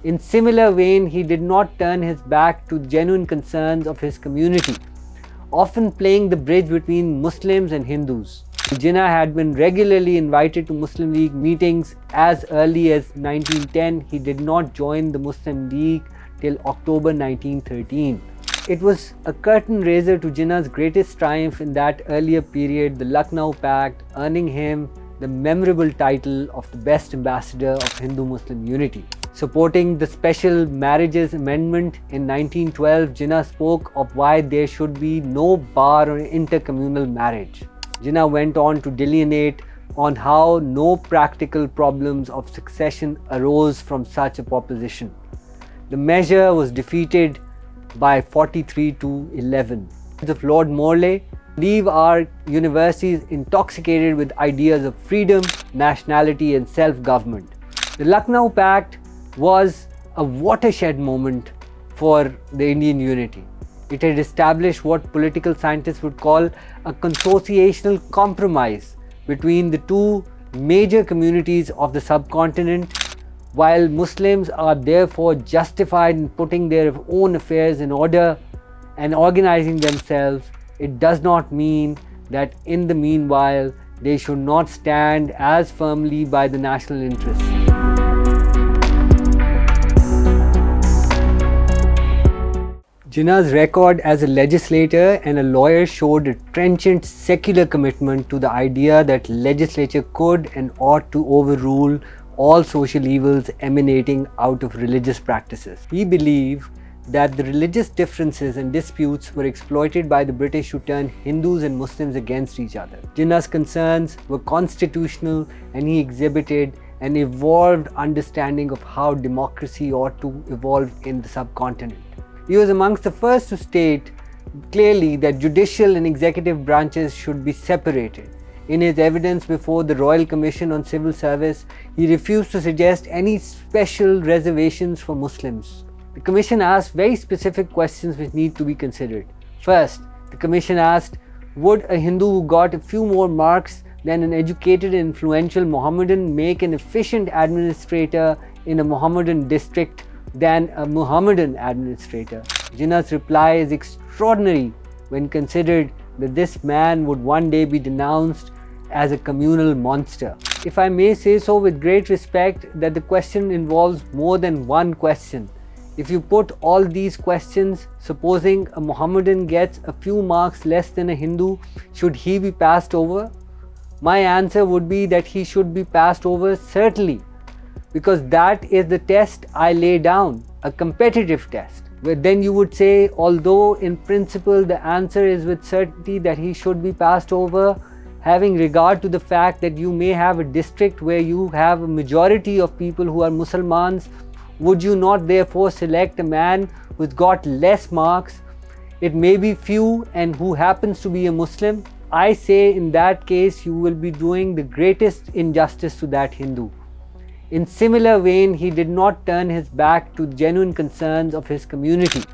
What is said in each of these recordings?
In similar vein, he did not turn his back to genuine concerns of his community, often playing the bridge between Muslims and Hindus. Jinnah had been regularly invited to Muslim League meetings as early as 1910. He did not join the Muslim League till October 1913. It was a curtain raiser to Jinnah's greatest triumph in that earlier period, the Lucknow Pact, earning him the memorable title of the best ambassador of Hindu-Muslim unity. Supporting the Special Marriages Amendment in 1912, Jinnah spoke of why there should be no bar on intercommunal marriage. Jinnah went on to delineate on how no practical problems of succession arose from such a proposition. The measure was defeated by 43 to 11. Of Lord Morley leave our universities intoxicated with ideas of freedom, nationality and self-government. The Lucknow Pact was a watershed moment for the Indian unity. It had established what political scientists would call a consociational compromise between the two major communities of the subcontinent. While Muslims are therefore justified in putting their own affairs in order and organizing themselves, it does not mean that in the meanwhile they should not stand as firmly by the national interests. Jinnah's record as a legislator and a lawyer showed a trenchant secular commitment to the idea that legislature could and ought to overrule all social evils emanating out of religious practices. He believed that the religious differences and disputes were exploited by the British to turn Hindus and Muslims against each other. Jinnah's concerns were constitutional and he exhibited an evolved understanding of how democracy ought to evolve in the subcontinent. He was amongst the first to state clearly that judicial and executive branches should be separated. In his evidence before the Royal Commission on Civil Service, he refused to suggest any special reservations for Muslims. The Commission asked very specific questions which need to be considered. First, the Commission asked, would a Hindu who got a few more marks than an educated and influential Mohammedan make an efficient administrator in a Mohammedan district than a Muhammadan administrator? Jinnah's reply is extraordinary when considered that this man would one day be denounced as a communal monster. If I may say so with great respect, that the question involves more than one question. If you put all these questions, supposing a Mohammedan gets a few marks less than a Hindu, should he be passed over? My answer would be that he should be passed over certainly, because that is the test I lay down, a competitive test. But then you would say, although in principle the answer is with certainty that he should be passed over, having regard to the fact that you may have a district where you have a majority of people who are Muslims, would you not therefore select a man who's got less marks, it may be few, and who happens to be a Muslim? I say in that case you will be doing the greatest injustice to that Hindu. In similar vein, he did not turn his back to genuine concerns of his community,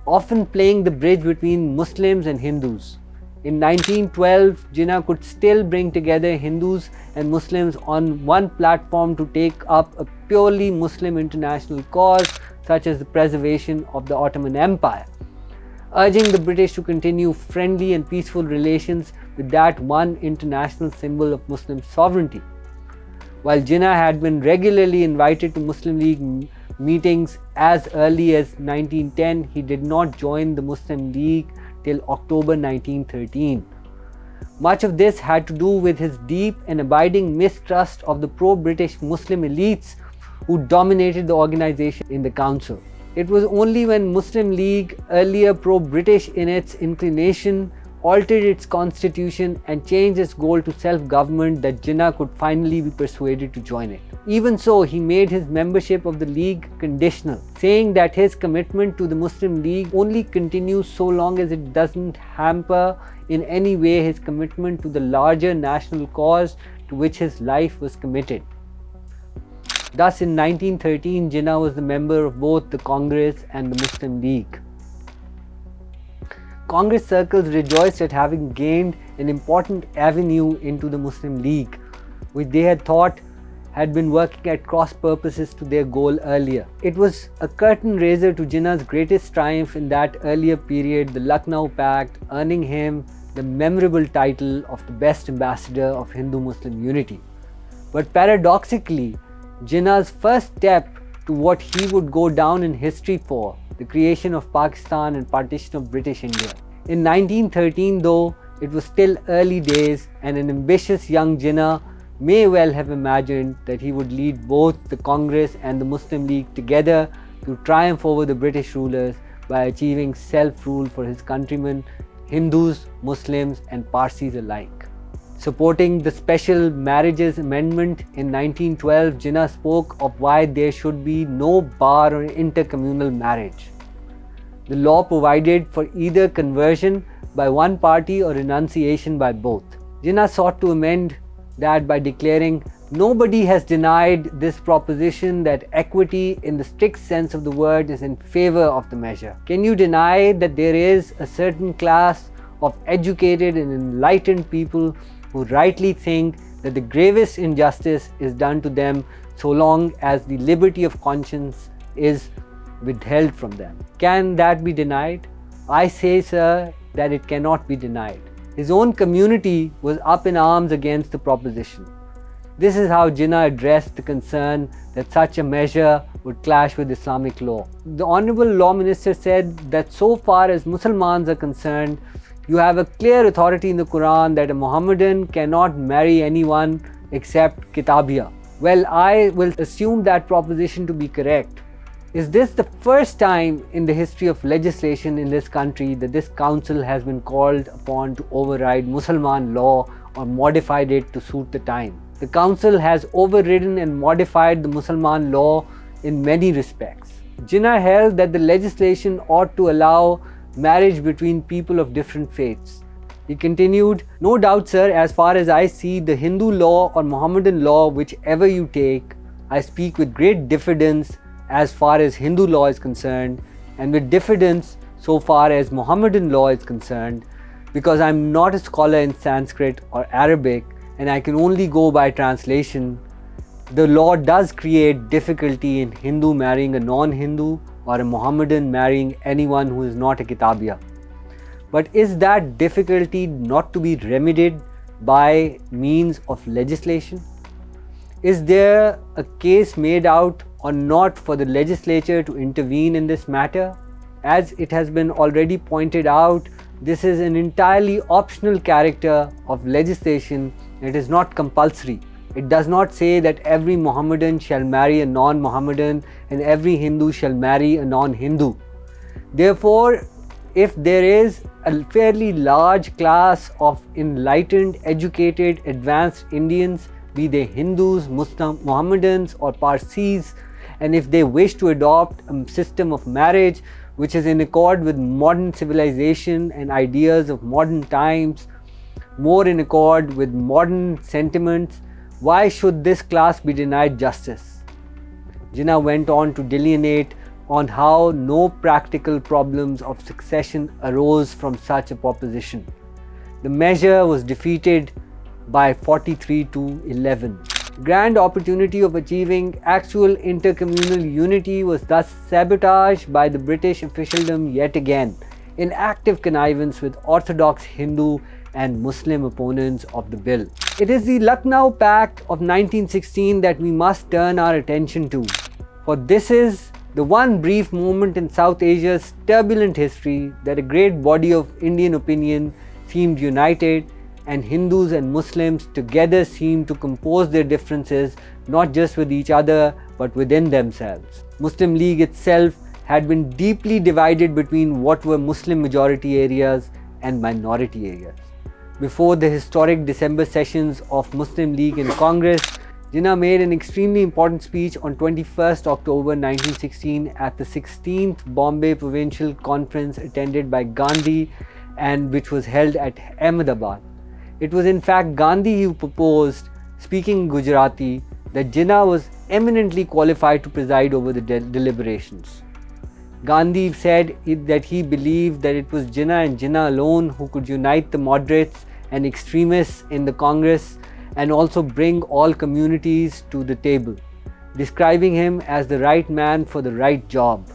often playing the bridge between Muslims and Hindus. In 1912, Jinnah could still bring together Hindus and Muslims on one platform to take up a purely Muslim international cause, such as the preservation of the Ottoman Empire, urging the British to continue friendly and peaceful relations with that one international symbol of Muslim sovereignty. While Jinnah had been regularly invited to Muslim League meetings as early as 1910, he did not join the Muslim League till October 1913. Much of this had to do with his deep and abiding mistrust of the pro-British Muslim elites who dominated the organization in the council. It was only when Muslim League, earlier pro-British in its inclination, altered its constitution and changed its goal to self-government that Jinnah could finally be persuaded to join it. Even so, he made his membership of the League conditional, saying that his commitment to the Muslim League only continues so long as it doesn't hamper in any way his commitment to the larger national cause to which his life was committed. Thus, in 1913, Jinnah was the member of both the Congress and the Muslim League. Congress circles rejoiced at having gained an important avenue into the Muslim League, which they had thought had been working at cross purposes to their goal earlier. It was a curtain raiser to Jinnah's greatest triumph in that earlier period, the Lucknow Pact, earning him the memorable title of the best ambassador of Hindu-Muslim unity. But paradoxically, Jinnah's first step to what he would go down in history for, the creation of Pakistan and partition of British India. In 1913 though, it was still early days, and an ambitious young Jinnah may well have imagined that he would lead both the Congress and the Muslim League together to triumph over the British rulers by achieving self-rule for his countrymen, Hindus, Muslims and Parsis alike. Supporting the Special Marriages Amendment in 1912, Jinnah spoke of why there should be no bar on intercommunal marriage. The law provided for either conversion by one party or renunciation by both. Jinnah sought to amend that by declaring, "Nobody has denied this proposition that equity in the strict sense of the word is in favor of the measure. Can you deny that there is a certain class of educated and enlightened people who rightly think that the gravest injustice is done to them so long as the liberty of conscience is withheld from them? Can that be denied? I say, sir, that it cannot be denied." His own community was up in arms against the proposition. This is how Jinnah addressed the concern that such a measure would clash with Islamic law. The Honorable Law Minister said that so far as Muslims are concerned, you have a clear authority in the Quran that a Mohammedan cannot marry anyone except Kitabiya. Well, I will assume that proposition to be correct. Is this the first time in the history of legislation in this country that this council has been called upon to override Muslim law or modified it to suit the time? The council has overridden and modified the Muslim law in many respects. Jinnah held that the legislation ought to allow marriage between people of different faiths. He continued, "No doubt, sir, as far as I see the Hindu law or Mohammedan law, whichever you take, I speak with great diffidence as far as Hindu law is concerned, and with diffidence so far as Mohammedan law is concerned, because I am not a scholar in Sanskrit or Arabic and I can only go by translation. The law does create difficulty in Hindu marrying a non-Hindu or a Mohammedan marrying anyone who is not a Kitabiya. But is that difficulty not to be remedied by means of legislation? Is there a case made out or not for the legislature to intervene in this matter? As it has been already pointed out, this is an entirely optional character of legislation. It is not compulsory. It does not say that every Mohammedan shall marry a non-Mohammedan and every Hindu shall marry a non-Hindu. Therefore, if there is a fairly large class of enlightened, educated, advanced Indians, be they Hindus, Muslim, Mohammedans or Parsis, and if they wish to adopt a system of marriage which is in accord with modern civilization and ideas of modern times, more in accord with modern sentiments, why should this class be denied justice? Jinnah went on to delineate on how no practical problems of succession arose from such a proposition. The measure was defeated by 43-11. Grand opportunity of achieving actual intercommunal unity was thus sabotaged by the British officialdom yet again, in active connivance with orthodox Hindu and Muslim opponents of the bill. It is the Lucknow Pact of 1916 that we must turn our attention to, for this is the one brief moment in South Asia's turbulent history that a great body of Indian opinion seemed united, and Hindus and Muslims together seemed to compose their differences not just with each other but within themselves. Muslim League itself had been deeply divided between what were Muslim majority areas and minority areas. Before the historic December sessions of Muslim League in Congress, Jinnah made an extremely important speech on 21st October 1916 at the 16th Bombay Provincial Conference attended by Gandhi and which was held at Ahmedabad. It was in fact Gandhi who proposed, speaking Gujarati, that Jinnah was eminently qualified to preside over the deliberations. Gandhi said that he believed that it was Jinnah and Jinnah alone who could unite the moderates and extremists in the Congress, and also bring all communities to the table, describing him as the right man for the right job.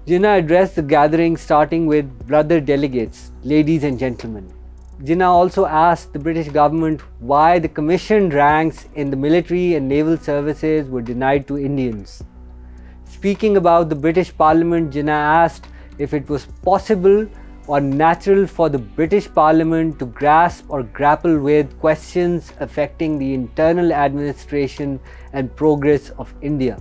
Jinnah addressed the gathering starting with brother delegates, ladies and gentlemen. Jinnah also asked the British government why the commissioned ranks in the military and naval services were denied to Indians. Speaking about the British Parliament, Jinnah asked if it was possible or natural for the British Parliament to grasp or grapple with questions affecting the internal administration and progress of India.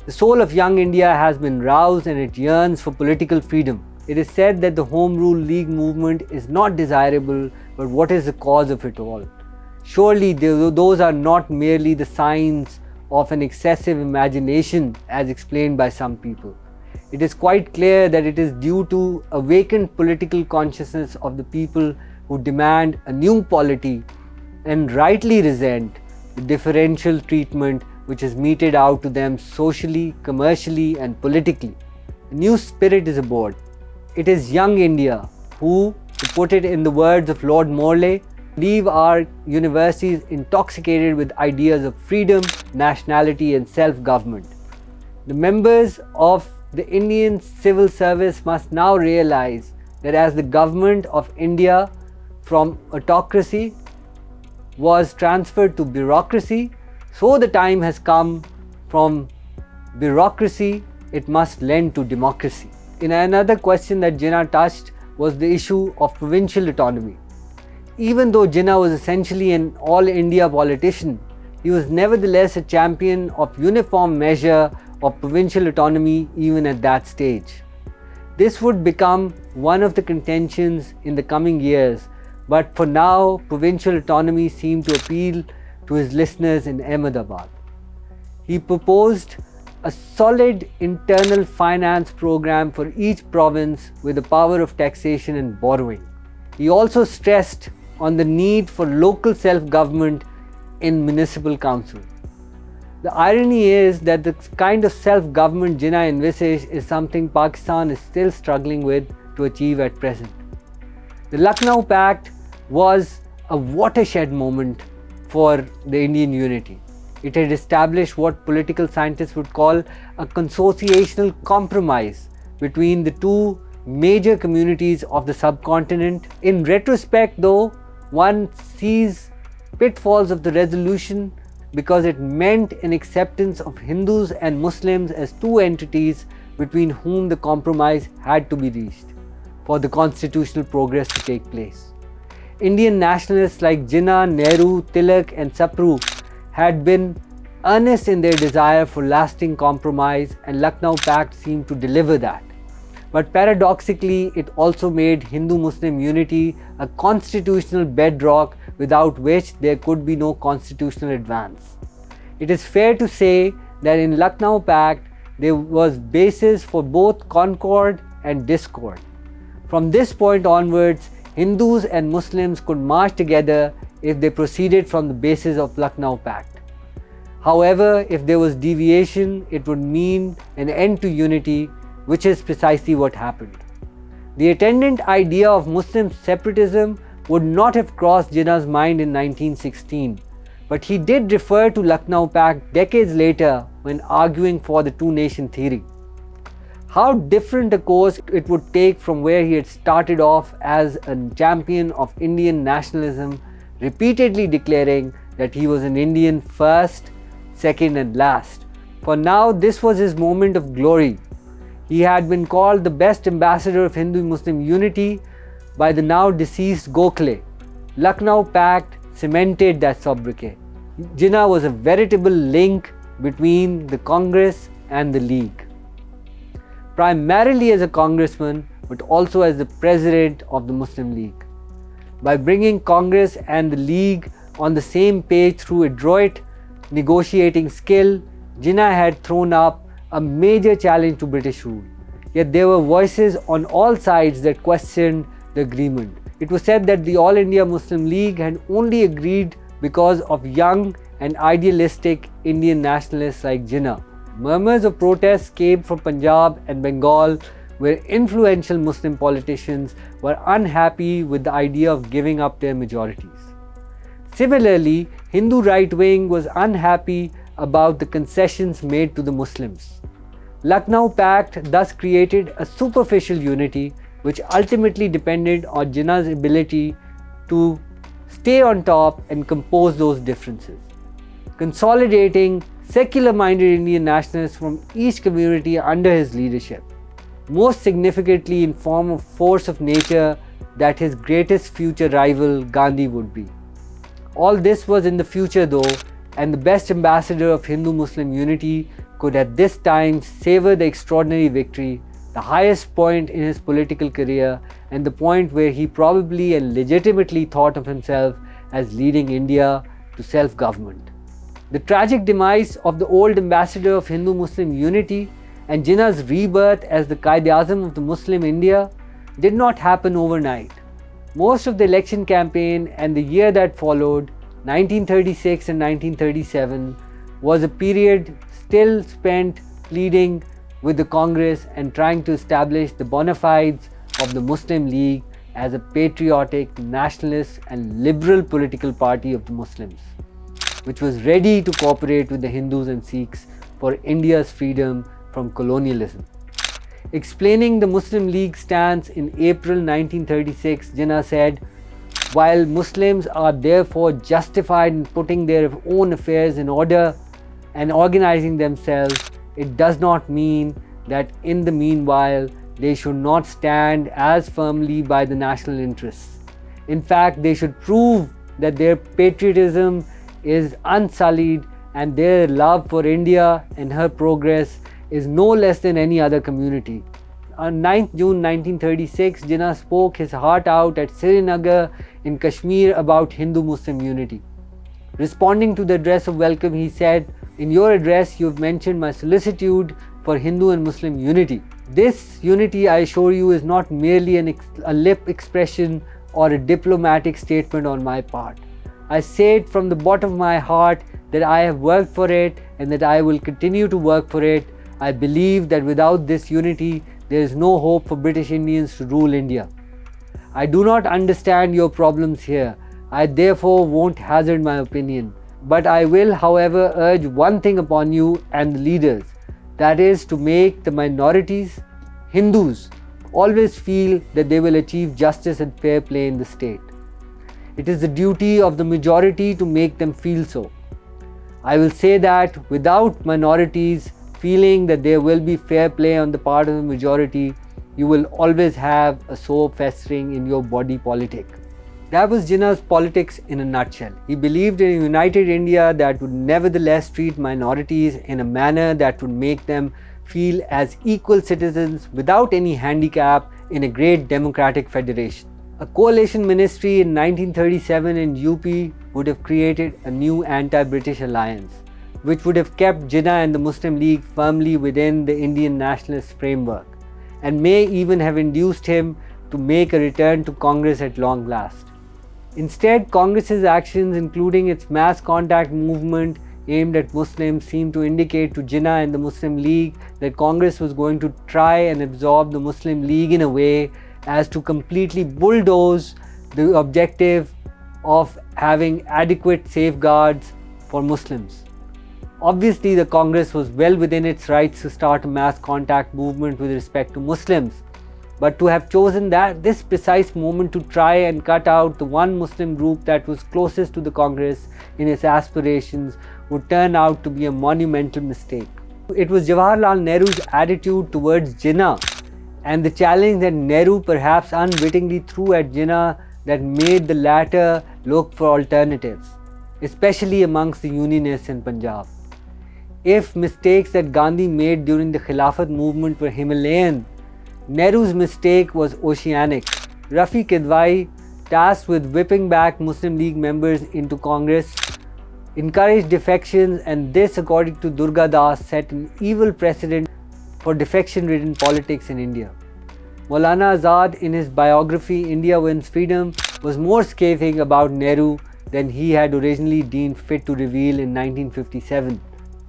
The soul of young India has been roused and it yearns for political freedom. It is said that the Home Rule League movement is not desirable, but what is the cause of it all? Surely those are not merely the signs of an excessive imagination as explained by some people. It is quite clear that it is due to awakened political consciousness of the people who demand a new polity and rightly resent the differential treatment which is meted out to them socially, commercially and politically. A new spirit is aboard. It is young India who, to put it in the words of Lord Morley, leave our universities intoxicated with ideas of freedom, nationality and self-government. The members of the Indian civil service must now realize that as the government of India from autocracy was transferred to bureaucracy, so the time has come from bureaucracy, it must lend to democracy. In another question that Jinnah touched was the issue of provincial autonomy. Even though Jinnah was essentially an all-India politician, he was nevertheless a champion of uniform measure of provincial autonomy even at that stage. This would become one of the contentions in the coming years, but for now, provincial autonomy seemed to appeal to his listeners in Ahmedabad. He proposed a solid internal finance program for each province with the power of taxation and borrowing. He also stressed on the need for local self-government in municipal council. The irony is that the kind of self-government Jinnah envisaged is something Pakistan is still struggling with to achieve at present. The Lucknow Pact was a watershed moment for the Indian unity. It had established what political scientists would call a consociational compromise between the two major communities of the subcontinent. In retrospect though, one sees pitfalls of the resolution because it meant an acceptance of Hindus and Muslims as two entities between whom the compromise had to be reached for the constitutional progress to take place. Indian nationalists like Jinnah, Nehru, Tilak and Sapru had been earnest in their desire for lasting compromise, and Lucknow Pact seemed to deliver that. But paradoxically, it also made Hindu-Muslim unity a constitutional bedrock without which there could be no constitutional advance. It is fair to say that in Lucknow Pact, there was basis for both concord and discord. From this point onwards, Hindus and Muslims could march together if they proceeded from the basis of Lucknow Pact. However, if there was deviation, it would mean an end to unity, which is precisely what happened. The attendant idea of Muslim separatism would not have crossed Jinnah's mind in 1916, but he did refer to Lucknow Pact decades later when arguing for the two-nation theory. How different a course it would take from where he had started off as a champion of Indian nationalism, repeatedly declaring that he was an Indian first, second and last. For now, this was his moment of glory. He had been called the best ambassador of Hindu-Muslim unity by the now deceased Gokhale. Lucknow Pact cemented that sobriquet. Jinnah was a veritable link between the Congress and the League, primarily as a congressman, but also as the president of the Muslim League. By bringing Congress and the League on the same page through adroit negotiating skill, Jinnah had thrown up a major challenge to British rule. Yet there were voices on all sides that questioned the agreement. It was said that the All India Muslim League had only agreed because of young and idealistic Indian nationalists like Jinnah. Murmurs of protest came from Punjab and Bengal, where influential Muslim politicians were unhappy with the idea of giving up their majorities. Similarly, Hindu right wing was unhappy about the concessions made to the Muslims. Lucknow Pact thus created a superficial unity which ultimately depended on Jinnah's ability to stay on top and compose those differences, consolidating secular-minded Indian nationalists from each community under his leadership, most significantly in form of force of nature that his greatest future rival Gandhi would be. All this was in the future though, and the best ambassador of Hindu-Muslim unity could at this time savor the extraordinary victory, the highest point in his political career and the point where he probably and legitimately thought of himself as leading India to self-government. The tragic demise of the old ambassador of Hindu-Muslim unity and Jinnah's rebirth as the Quaid-e-Azam of the Muslim India did not happen overnight. Most of the election campaign and the year that followed, 1936 and 1937, was a period still spent pleading with the Congress and trying to establish the bona fides of the Muslim League as a patriotic, nationalist and liberal political party of the Muslims, which was ready to cooperate with the Hindus and Sikhs for India's freedom from colonialism. Explaining the Muslim League stance in April 1936, Jinnah said, "While Muslims are therefore justified in putting their own affairs in order and organizing themselves, it does not mean that in the meanwhile they should not stand as firmly by the national interests. In fact, they should prove that their patriotism is unsullied and their love for India and her progress is no less than any other community." On 9th June 1936, Jinnah spoke his heart out at Srinagar in Kashmir about Hindu-Muslim unity. Responding to the address of welcome, he said, "In your address, you have mentioned my solicitude for Hindu and Muslim unity. This unity, I assure you, is not merely a lip expression or a diplomatic statement on my part. I say it from the bottom of my heart that I have worked for it and that I will continue to work for it. I believe that without this unity, there is no hope for British Indians to rule India. I do not understand your problems here. I therefore won't hazard my opinion. But I will, however, urge one thing upon you and the leaders, that is to make the minorities, Hindus, always feel that they will achieve justice and fair play in the state. It is the duty of the majority to make them feel so. I will say that without minorities feeling that there will be fair play on the part of the majority, you will always have a sore festering in your body politic." That was Jinnah's politics in a nutshell. He believed in a united India that would nevertheless treat minorities in a manner that would make them feel as equal citizens without any handicap in a great democratic federation. A coalition ministry in 1937 in UP would have created a new anti-British alliance, which would have kept Jinnah and the Muslim League firmly within the Indian nationalist framework, and may even have induced him to make a return to Congress at long last. Instead, Congress's actions, including its mass contact movement aimed at Muslims, seemed to indicate to Jinnah and the Muslim League that Congress was going to try and absorb the Muslim League in a way as to completely bulldoze the objective of having adequate safeguards for Muslims. Obviously, the Congress was well within its rights to start a mass contact movement with respect to Muslims, but to have chosen this precise moment to try and cut out the one Muslim group that was closest to the Congress in its aspirations would turn out to be a monumental mistake. It was Jawaharlal Nehru's attitude towards Jinnah and the challenge that Nehru perhaps unwittingly threw at Jinnah that made the latter look for alternatives, especially amongst the Unionists in Punjab. If mistakes that Gandhi made during the Khilafat movement were Himalayan, Nehru's mistake was oceanic. Rafi Kidwai, tasked with whipping back Muslim League members into Congress, encouraged defections, and this, according to Durga Das, set an evil precedent for defection-ridden politics in India. Maulana Azad, in his biography India Wins Freedom, was more scathing about Nehru than he had originally deemed fit to reveal in 1957.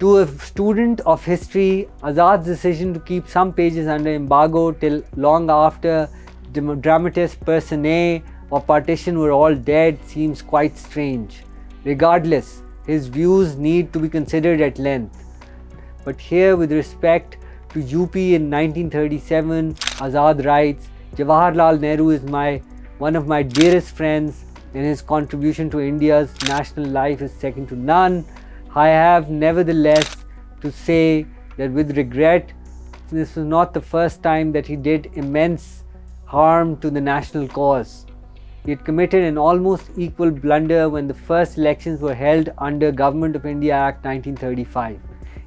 To a student of history, Azad's decision to keep some pages under embargo till long after the dramatis personae of partition were all dead seems quite strange. Regardless, his views need to be considered at length. But here, with respect to UP in 1937, Azad writes, Jawaharlal Nehru is one of my dearest friends, and his contribution to India's national life is second to none. I have nevertheless to say that with regret, this was not the first time that he did immense harm to the national cause. He had committed an almost equal blunder when the first elections were held under Government of India Act 1935.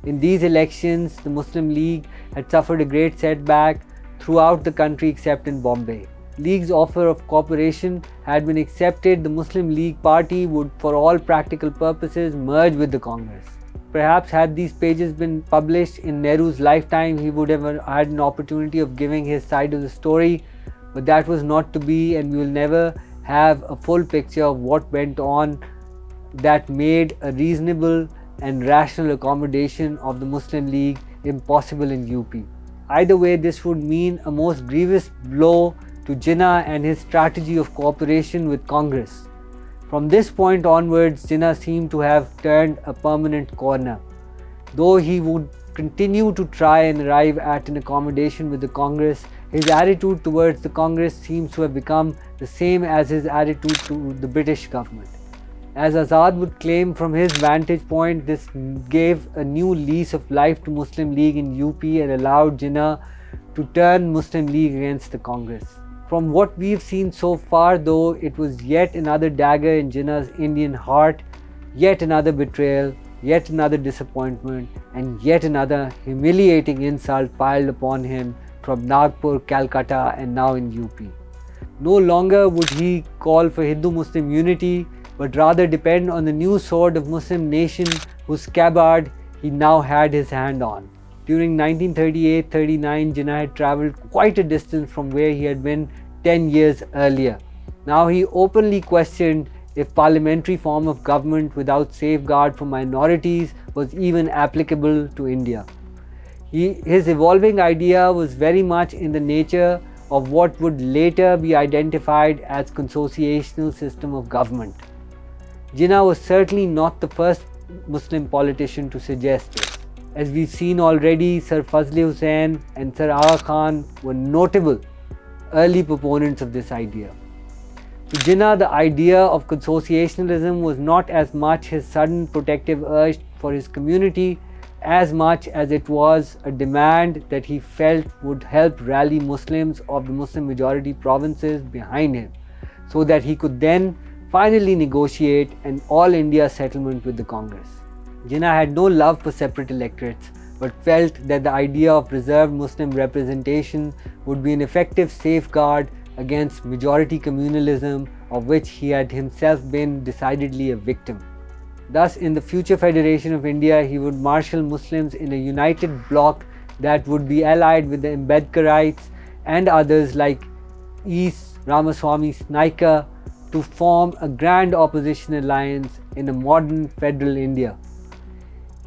In these elections, the Muslim League had suffered a great setback throughout the country except in Bombay. League's offer of cooperation had been accepted. The Muslim League party would, for all practical purposes, merge with the Congress. Perhaps had these pages been published in Nehru's lifetime, he would have had an opportunity of giving his side of the story, but that was not to be, and we will never have a full picture of what went on that made a reasonable and rational accommodation of the Muslim League impossible in UP. Either way, this would mean a most grievous blow to Jinnah and his strategy of cooperation with Congress. From this point onwards, Jinnah seemed to have turned a permanent corner. Though he would continue to try and arrive at an accommodation with the Congress, his attitude towards the Congress seems to have become the same as his attitude to the British government. As Azad would claim from his vantage point, this gave a new lease of life to Muslim League in UP and allowed Jinnah to turn Muslim League against the Congress. From what we've seen so far, though, it was yet another dagger in Jinnah's Indian heart, yet another betrayal, yet another disappointment, and yet another humiliating insult piled upon him from Nagpur, Calcutta, and now in UP. No longer would he call for Hindu-Muslim unity, but rather depend on the new sword of Muslim nation whose scabbard he now had his hand on. During 1938-39, Jinnah had travelled quite a distance from where he had been 10 years earlier. Now he openly questioned if parliamentary form of government without safeguard for minorities was even applicable to India. His evolving idea was very much in the nature of what would later be identified as consociational system of government. Jinnah was certainly not the first Muslim politician to suggest this. As we've seen already, Sir Fazl Hussain and Sir Aga Khan were notable early proponents of this idea. To Jinnah, the idea of consociationalism was not as much his sudden protective urge for his community as much as it was a demand that he felt would help rally Muslims of the Muslim majority provinces behind him, so that he could then finally negotiate an all-India settlement with the Congress. Jinnah had no love for separate electorates, but felt that the idea of reserved Muslim representation would be an effective safeguard against majority communalism, of which he had himself been decidedly a victim. Thus, in the future Federation of India, he would marshal Muslims in a united bloc that would be allied with the Ambedkarites and others like East Ramaswamy Snaika to form a grand opposition alliance in a modern federal India.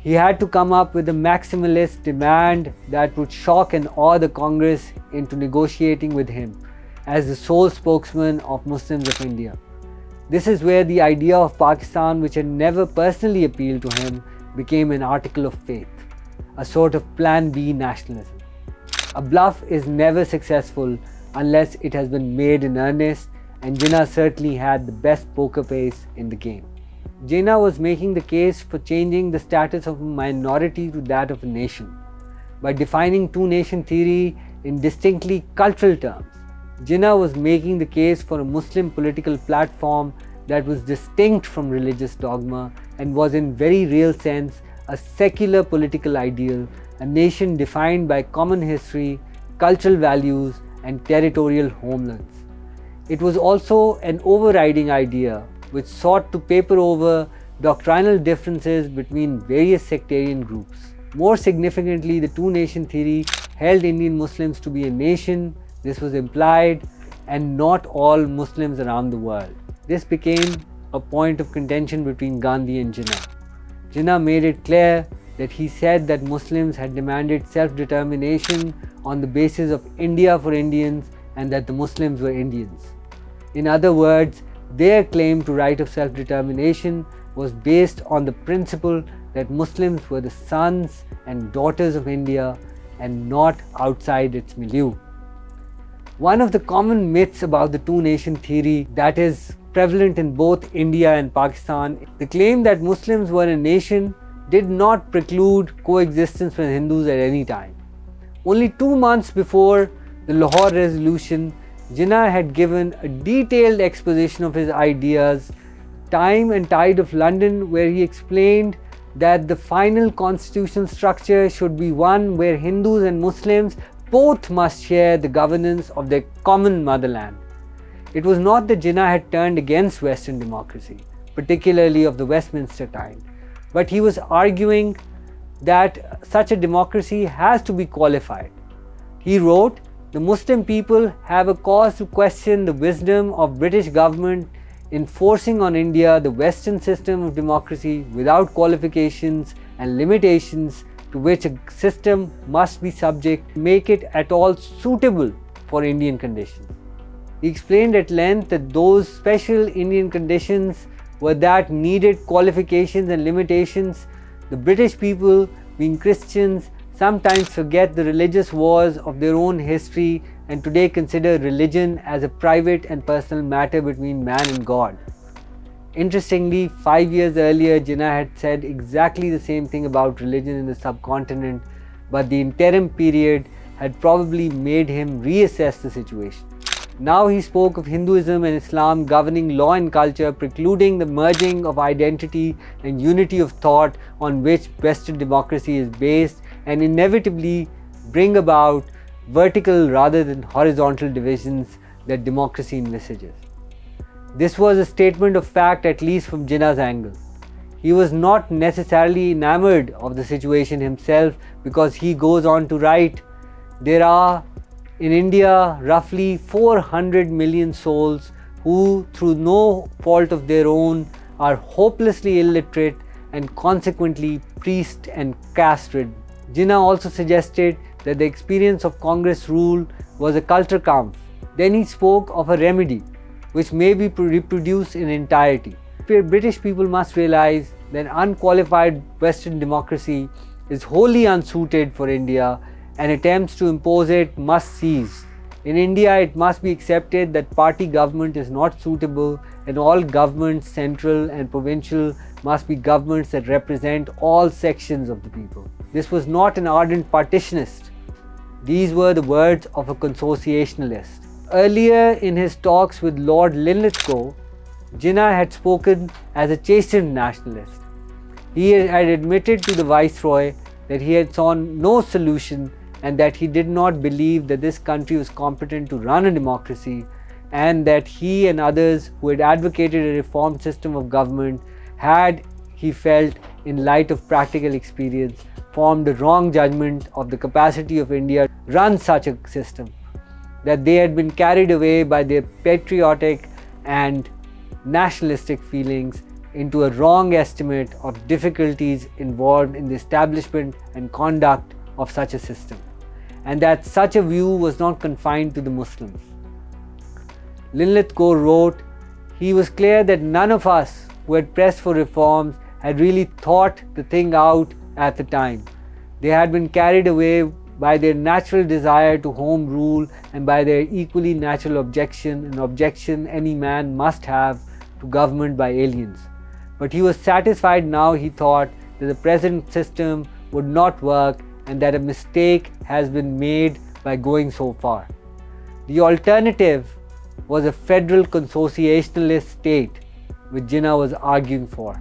He had to come up with a maximalist demand that would shock and awe the Congress into negotiating with him as the sole spokesman of Muslims of India. This is where the idea of Pakistan, which had never personally appealed to him, became an article of faith, a sort of plan B nationalism. A bluff is never successful unless it has been made in earnest, and Jinnah certainly had the best poker face in the game. Jinnah was making the case for changing the status of a minority to that of a nation by defining two-nation theory in distinctly cultural terms. Jinnah was making the case for a Muslim political platform that was distinct from religious dogma and was in very real sense a secular political ideal, a nation defined by common history, cultural values, and territorial homelands. It was also an overriding idea which sought to paper over doctrinal differences between various sectarian groups. More significantly, the two-nation theory held Indian Muslims to be a nation, this was implied, and not all Muslims around the world. This became a point of contention between Gandhi and Jinnah. Jinnah made it clear that he said that Muslims had demanded self-determination on the basis of India for Indians and that the Muslims were Indians. In other words, their claim to right of self-determination was based on the principle that Muslims were the sons and daughters of India and not outside its milieu. One of the common myths about the two-nation theory that is prevalent in both India and Pakistan, the claim that Muslims were a nation did not preclude coexistence with Hindus at any time. Only 2 months before the Lahore Resolution, Jinnah had given a detailed exposition of his ideas, Time and Tide of London, where he explained that the final constitutional structure should be one where Hindus and Muslims both must share the governance of their common motherland. It was not that Jinnah had turned against Western democracy, particularly of the Westminster kind, but he was arguing that such a democracy has to be qualified. He wrote, "The Muslim people have a cause to question the wisdom of British government in forcing on India the Western system of democracy without qualifications and limitations to which a system must be subject to make it at all suitable for Indian conditions." He explained at length that those special Indian conditions were that needed qualifications and limitations. The British people, being Christians, sometimes forget the religious wars of their own history and today consider religion as a private and personal matter between man and God. Interestingly, 5 years earlier, Jinnah had said exactly the same thing about religion in the subcontinent, but the interim period had probably made him reassess the situation. Now he spoke of Hinduism and Islam governing law and culture, precluding the merging of identity and unity of thought on which Western democracy is based, and inevitably bring about vertical rather than horizontal divisions that democracy envisages. This was a statement of fact, at least from Jinnah's angle. He was not necessarily enamored of the situation himself, because he goes on to write, "There are in India roughly 400 million souls who, through no fault of their own, are hopelessly illiterate and consequently priest and caste-ridden." Jinnah also suggested that the experience of Congress rule was a culture kampf. Then he spoke of a remedy which may be reproduced in entirety. British people must realize that unqualified Western democracy is wholly unsuited for India, and attempts to impose it must cease. In India, it must be accepted that party government is not suitable, and all governments, central and provincial, must be governments that represent all sections of the people. This was not an ardent partitionist. These were the words of a consociationalist. Earlier in his talks with Lord Linlithgow, Jinnah had spoken as a chastened nationalist. He had admitted to the Viceroy that he had saw no solution and that he did not believe that this country was competent to run a democracy, and that he and others who had advocated a reformed system of government had, he felt, in light of practical experience, formed a wrong judgment of the capacity of India to run such a system, that they had been carried away by their patriotic and nationalistic feelings into a wrong estimate of difficulties involved in the establishment and conduct of such a system, and that such a view was not confined to the Muslims. Linlithgow wrote, "He was clear that none of us who had pressed for reforms had really thought the thing out at the time. They had been carried away by their natural desire to home rule and by their equally natural objection any man must have to government by aliens. But he was satisfied now, he thought, that the present system would not work and that a mistake has been made by going so far. The alternative was a federal consociationalist state, which Jinnah was arguing for."